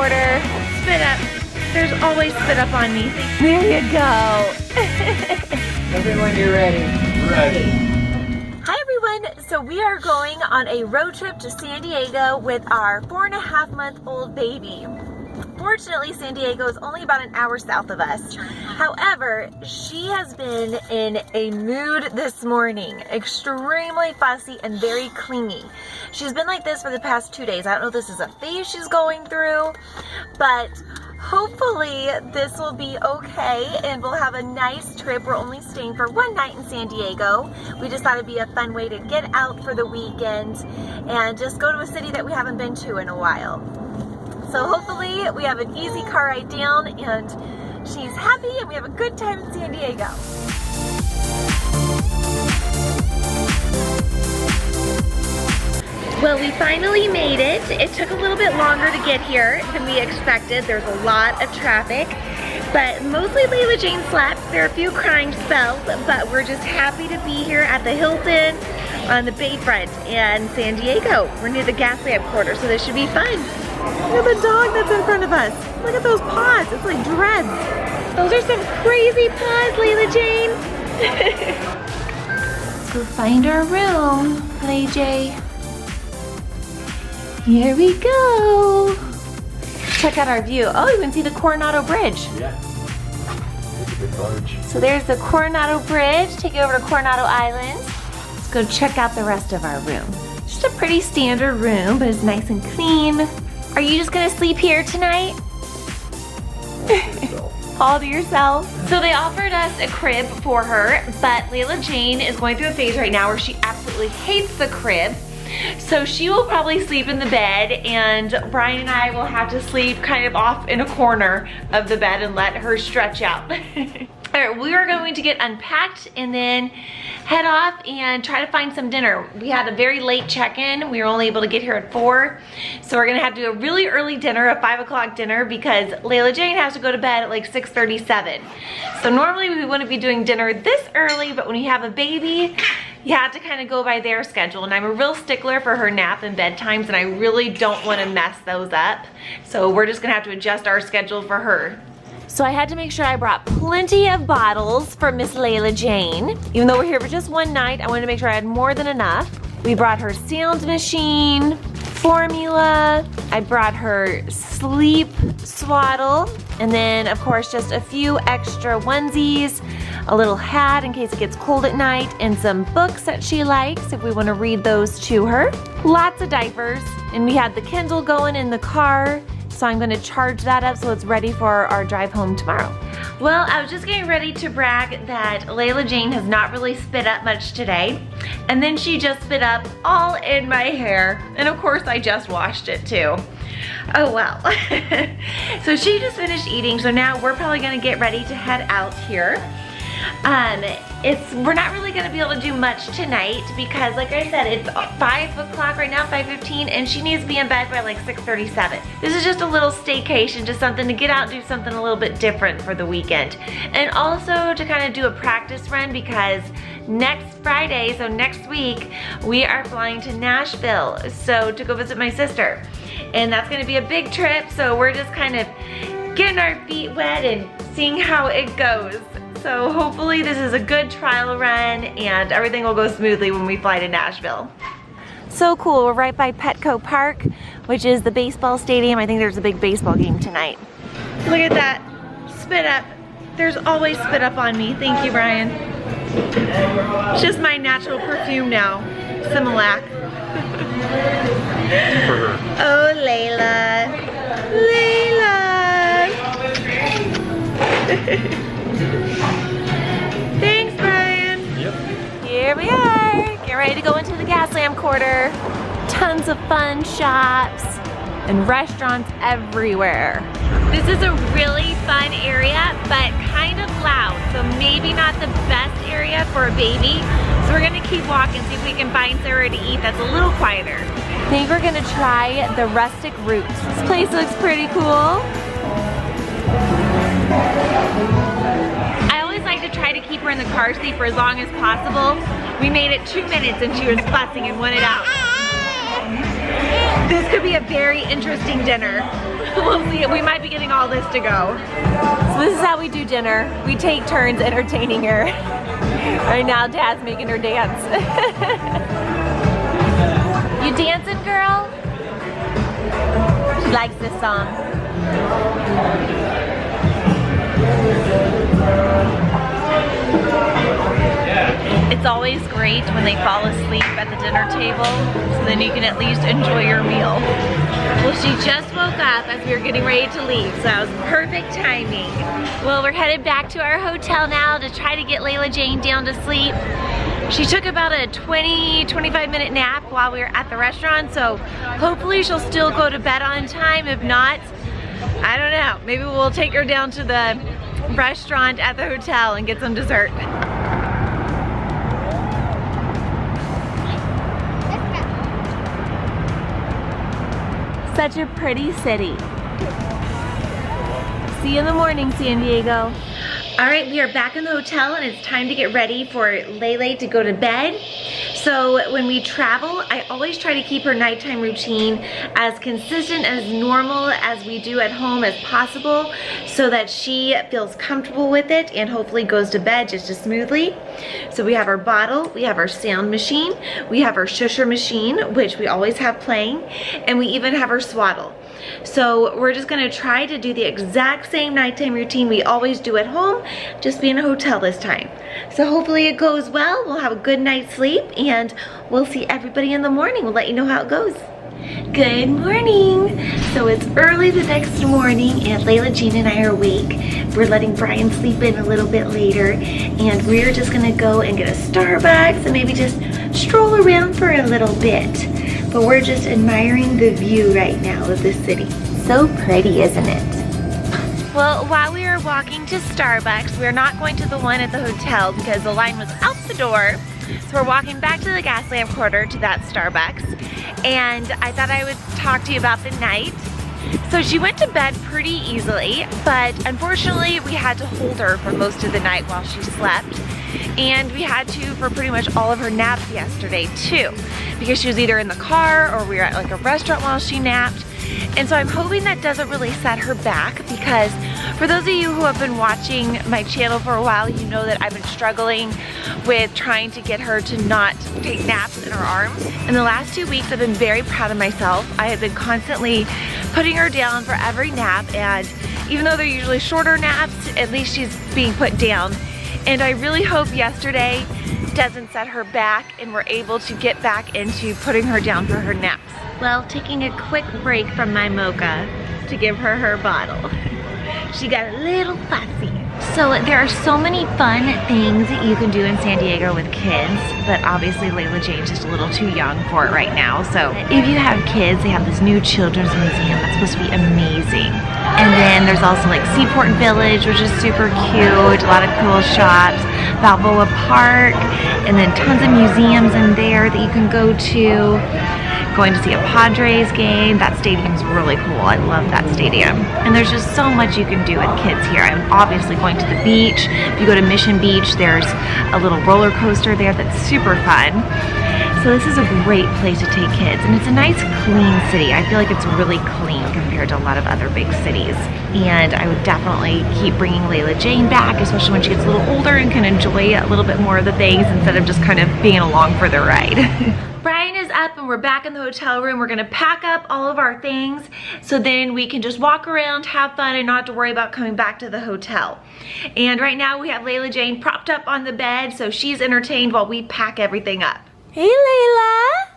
Quarter. Spit up. There's always spit up on me. There you go. Everyone, you're ready. Ready. Hi everyone. So we are going on a road trip to San Diego with our 4.5-month-old baby. Fortunately, San Diego is only about an hour south of us. However, she has been in a mood this morning. Extremely fussy and very clingy. She's been like this for the past 2 days. I don't know if this is a phase she's going through, but hopefully this will be okay and we'll have a nice trip. We're only staying for one night in San Diego. We just thought it'd be a fun way to get out for the weekend and just go to a city that we haven't been to in a while. So hopefully we have an easy car ride down and she's happy and we have a good time in San Diego. Well, we finally made it. It took a little bit longer to get here than we expected. There's a lot of traffic, but mostly Layla Jane slept. There are a few crying spells, but we're just happy to be here at the Hilton on the Bayfront in San Diego. We're near the Gaslamp Quarter, so this should be fun. Look at the dog that's in front of us. Look at those paws. It's like dreads. Those are some crazy paws, Layla Jane. Let's go find our room, Lay J. Here we go. Check out our view. Oh, you can see the Coronado Bridge. Yeah. It's a big barge. So there's the Coronado Bridge. Take you over to Coronado Island. Let's go check out the rest of our room. Just a pretty standard room, but it's nice and clean. Are you just gonna sleep here tonight? All to yourself. So they offered us a crib for her, but Layla Jane is going through a phase right now where she absolutely hates the crib. So she will probably sleep in the bed and Bryan and I will have to sleep kind of off in a corner of the bed and let her stretch out. Alright, we are going to get unpacked and then head off and try to find some dinner. We had a very late check-in. We were only able to get here at 4. So we're gonna have to do a really early dinner, a 5 o'clock dinner, because Layla Jane has to go to bed at like 6:37. So normally we wouldn't be doing dinner this early, but when you have a baby, you have to kind of go by their schedule. And I'm a real stickler for her nap and bedtimes, and I really don't want to mess those up. So we're just gonna have to adjust our schedule for her. So I had to make sure I brought plenty of bottles for Miss Layla Jane. Even though we're here for just one night, I wanted to make sure I had more than enough. We brought her sound machine, formula, I brought her sleep swaddle, and then of course just a few extra onesies, a little hat in case it gets cold at night, and some books that she likes if we want to read those to her. Lots of diapers, and we had the Kindle going in the car. So I'm gonna charge that up so it's ready for our drive home tomorrow. Well, I was just getting ready to brag that Layla Jane has not really spit up much today. And then she just spit up all in my hair. And of course I just washed it too. Oh well. So she just finished eating, so now we're probably gonna get ready to head out here. We're not really gonna be able to do much tonight because like I said, it's 5 o'clock right now, 5:15, and she needs to be in bed by like 6:37. This is just a little staycation, just something to get out and do something a little bit different for the weekend. And also to kind of do a practice run because next Friday, so next week, we are flying to Nashville, so to go visit my sister. And that's gonna be a big trip, so we're just kind of getting our feet wet and seeing how it goes. So hopefully this is a good trial run and everything will go smoothly when we fly to Nashville. So cool, we're right by Petco Park, which is the baseball stadium. I think there's a big baseball game tonight. Look at that, spit up. There's always spit up on me. Thank you, Bryan. It's just my natural perfume now, Similac. Oh, Layla. Layla. Thanks, Bryan. Yep. Here we are. Get ready to go into the Gaslamp Quarter. Tons of fun shops and restaurants everywhere. This is a really fun area, but kind of loud, so maybe not the best area for a baby. So we're gonna keep walking, see if we can find somewhere to eat that's a little quieter. I think we're gonna try the rustic roots. This place looks pretty cool. I always like to try to keep her in the car seat for as long as possible. We made it 2 minutes and she was fussing and wanted out. This could be a very interesting dinner. We'll see. We might be getting all this to go. So this is how we do dinner. We take turns entertaining her. Right now, Dad's making her dance. You dancing, girl? She likes this song. It's always great when they fall asleep at the dinner table, so then you can at least enjoy your meal. Well, she just woke up as we were getting ready to leave, so that was perfect timing. Well, we're headed back to our hotel now to try to get Layla Jane down to sleep. She took about a 20-25 minute nap while we were at the restaurant, so hopefully she'll still go to bed on time. If not, I don't know, maybe we'll take her down to the restaurant at the hotel and get some dessert. Such a pretty city. See you in the morning, San Diego. All right, we are back in the hotel and it's time to get ready for Lele to go to bed. So when we travel, I always try to keep her nighttime routine as consistent, as normal as we do at home as possible, so that she feels comfortable with it and hopefully goes to bed just as smoothly. So we have our bottle, we have our sound machine, we have our shusher machine, which we always have playing, and we even have our swaddle. So we're just gonna try to do the exact same nighttime routine we always do at home, just be in a hotel this time. So hopefully it goes well, we'll have a good night's sleep, and we'll see everybody in the morning. We'll let you know how it goes. Good morning. So it's early the next morning and Layla Jane and I are awake. We're letting Bryan sleep in a little bit later, and we're just gonna go and get a Starbucks and maybe just stroll around for a little bit. But we're just admiring the view right now of the city. So pretty, isn't it? Well, while we were walking to Starbucks, we're not going to the one at the hotel because the line was out the door. So we're walking back to the Gaslamp Quarter to that Starbucks. And I thought I would talk to you about the night. So she went to bed pretty easily, but unfortunately we had to hold her for most of the night while she slept. And we had to for pretty much all of her naps yesterday too, because she was either in the car or we were at like a restaurant while she napped. And so I'm hoping that doesn't really set her back, because for those of you who have been watching my channel for a while, you know that I've been struggling with trying to get her to not take naps in her arms. In the last 2 weeks, I've been very proud of myself. I have been constantly putting her down for every nap, and even though they're usually shorter naps, at least she's being put down. And I really hope yesterday doesn't set her back and we're able to get back into putting her down for her naps. Well, taking a quick break from my mocha to give her her bottle. She got a little fussy. So there are so many fun things that you can do in San Diego with kids, but obviously Layla Jane's just a little too young for it right now. So if you have kids, they have this new children's museum that's supposed to be amazing. And then there's also like Seaport Village, which is super cute, a lot of cool shops, Balboa Park, and then tons of museums in there that you can go to. Going to see a Padres game. That stadium's really cool. I love that stadium. And there's just so much you can do with kids here. I'm obviously going to the beach. If you go to Mission Beach, there's a little roller coaster there that's super fun. So this is a great place to take kids. And it's a nice, clean city. I feel like it's really clean compared to a lot of other big cities. And I would definitely keep bringing Layla Jane back, especially when she gets a little older and can enjoy a little bit more of the things instead of just kind of being along for the ride. Bryan is up and we're back in the hotel room. We're gonna pack up all of our things so then we can just walk around, have fun, and not have to worry about coming back to the hotel. And right now we have Layla Jane propped up on the bed, so she's entertained while we pack everything up. Hey Layla!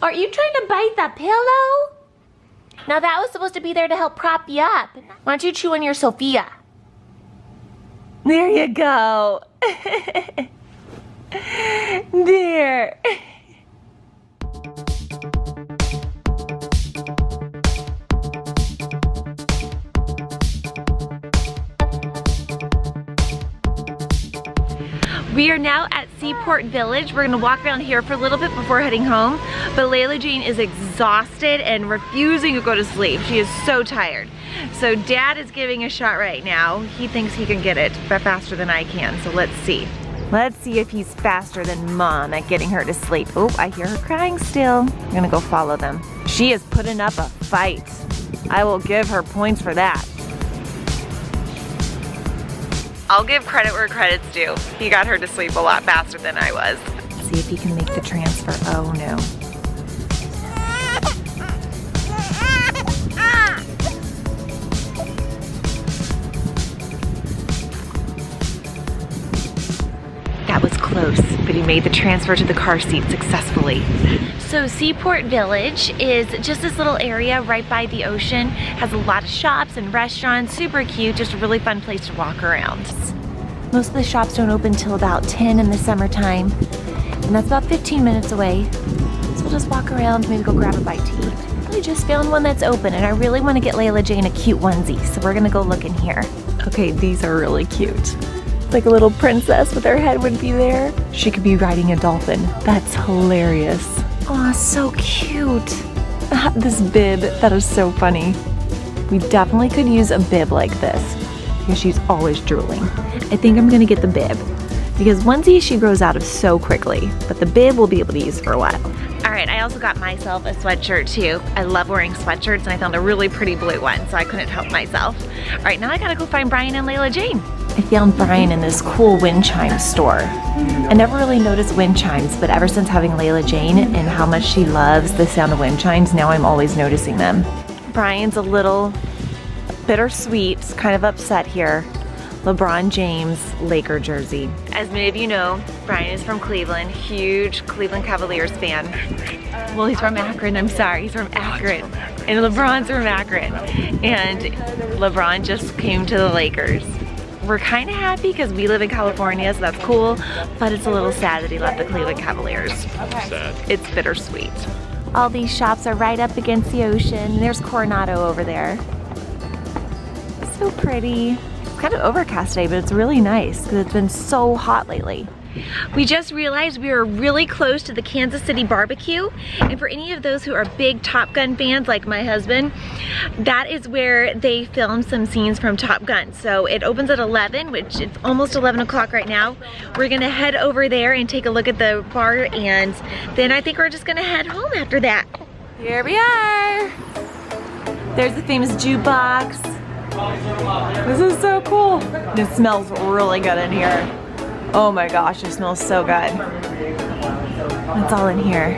Are you trying to bite the pillow? Now that was supposed to be there to help prop you up. Why don't you chew on your Sophia? There you go. There. We are now at Seaport Village. We're gonna walk around here for a little bit before heading home, but Layla Jane is exhausted and refusing to go to sleep. She is so tired. So Dad is giving a shot right now. He thinks he can get it, but faster than I can, so let's see. Let's see if he's faster than Mom at getting her to sleep. Oh, I hear her crying still. I'm gonna go follow them. She is putting up a fight. I will give her points for that. I'll give credit where credit's due. He got her to sleep a lot faster than I was. See if he can make the transfer. Oh no. That was close, but he made the transfer to the car seat successfully. So Seaport Village is just this little area right by the ocean. Has a lot of shops and restaurants, super cute, just a really fun place to walk around. Most of the shops don't open till about 10 in the summertime, and that's about 15 minutes away. So we'll just walk around, maybe go grab a bite to eat. I just found one that's open, and I really want to get Layla Jane a cute onesie, so we're gonna go look in here. Okay, these are really cute. Like a little princess with her head would be there. She could be riding a dolphin. That's hilarious. Aw, so cute. This bib, that is so funny. We definitely could use a bib like this because she's always drooling. I think I'm gonna get the bib because onesie she grows out of so quickly, but the bib we'll be able to use for a while. All right, I also got myself a sweatshirt too. I love wearing sweatshirts and I found a really pretty blue one, so I couldn't help myself. All right, now I gotta go find Bryan and Layla Jane. I found Bryan in this cool wind chime store. I never really noticed wind chimes, but ever since having Layla Jane and how much she loves the sound of wind chimes, now I'm always noticing them. Bryan's a little bittersweet, kind of upset here. LeBron James Laker jersey. As many of you know, Bryan is from Cleveland, huge Cleveland Cavaliers fan. Well, he's from Akron, I'm sorry, he's from Akron. And LeBron's from Akron. And LeBron just came to the Lakers. We're kind of happy because we live in California, so that's cool, but it's a little sad that he left the Cleveland Cavaliers. Sad. It's bittersweet. All these shops are right up against the ocean. There's Coronado over there. So pretty. It's kind of overcast today, but it's really nice because it's been so hot lately. We just realized we were really close to the Kansas City barbecue, and for any of those who are big Top Gun fans like my husband, that is where they filmed some scenes from Top Gun. So it opens at 11, which it's almost 11 o'clock right now. We're gonna head over there and take a look at the bar, and then I think we're just gonna head home after that. Here we are. There's the famous jukebox. This is so cool. It smells really good in here. Oh my gosh, it smells so good. What's all in here?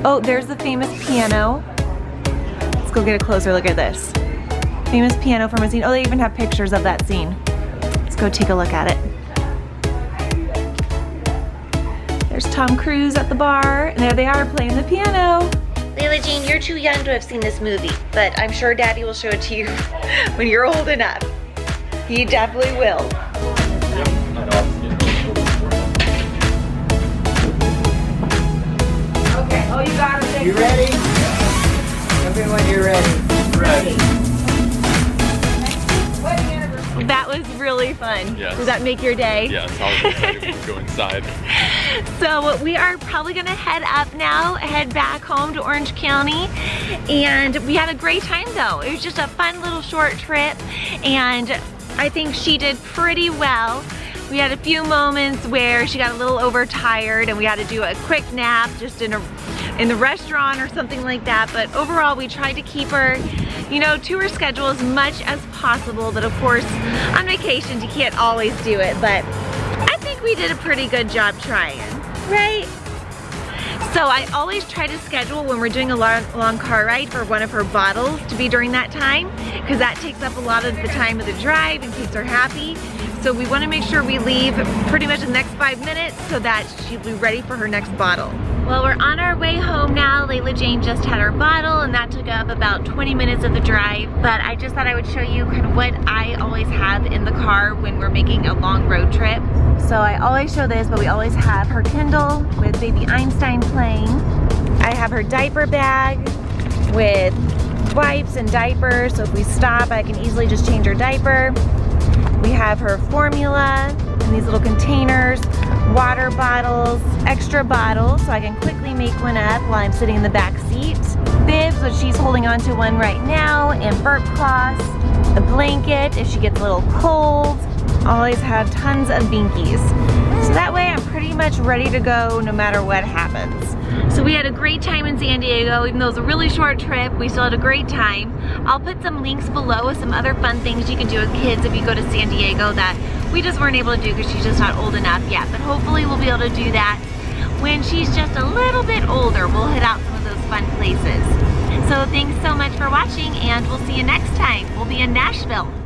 Oh, there's the famous piano. Let's go get a closer look at this. Famous piano from a scene. Oh, they even have pictures of that scene. Let's go take a look at it. There's Tom Cruise at the bar, and there they are playing the piano. Layla Jane, you're too young to have seen this movie, but I'm sure Daddy will show it to you when you're old enough. He definitely will. Okay, oh, you got it. You ready? Tell me when you're ready. Ready. That was really fun. Yes. Does that make your day? Yes, I was excited to go inside. So we are probably gonna head up now, head back home to Orange County. And we had a great time though. It was just a fun little short trip, and I think she did pretty well. We had a few moments where she got a little overtired and we had to do a quick nap just in the restaurant or something like that. But overall, we tried to keep her, you know, to her schedule as much as possible. But of course, on vacations, you can't always do it. But I think we did a pretty good job trying, right? So I always try to schedule when we're doing a long car ride for one of her bottles to be during that time, because that takes up a lot of the time of the drive and keeps her happy. So we want to make sure we leave pretty much in the next 5 minutes so that she'll be ready for her next bottle. Well, we're on our way home now. Layla Jane just had her bottle, and that took up about 20 minutes of the drive. But I just thought I would show you kind of what I always have in the car when we're making a long road trip. So I always show this, but we always have her Kindle with Baby Einstein playing. I have her diaper bag with wipes and diapers, so if we stop, I can easily just change her diaper. We have her formula in these little containers, water bottles, extra bottles, so I can quickly make one up while I'm sitting in the back seat. Bibs, which she's holding on to one right now, and burp cloths, a blanket if she gets a little cold. Always have tons of binkies. So that way I'm pretty much ready to go no matter what happens. So we had a great time in San Diego. Even though it was a really short trip, we still had a great time. I'll put some links below with some other fun things you can do with kids if you go to San Diego that we just weren't able to do because she's just not old enough yet. But hopefully we'll be able to do that when she's just a little bit older. We'll hit out some of those fun places. So thanks so much for watching, and we'll see you next time. We'll be in Nashville.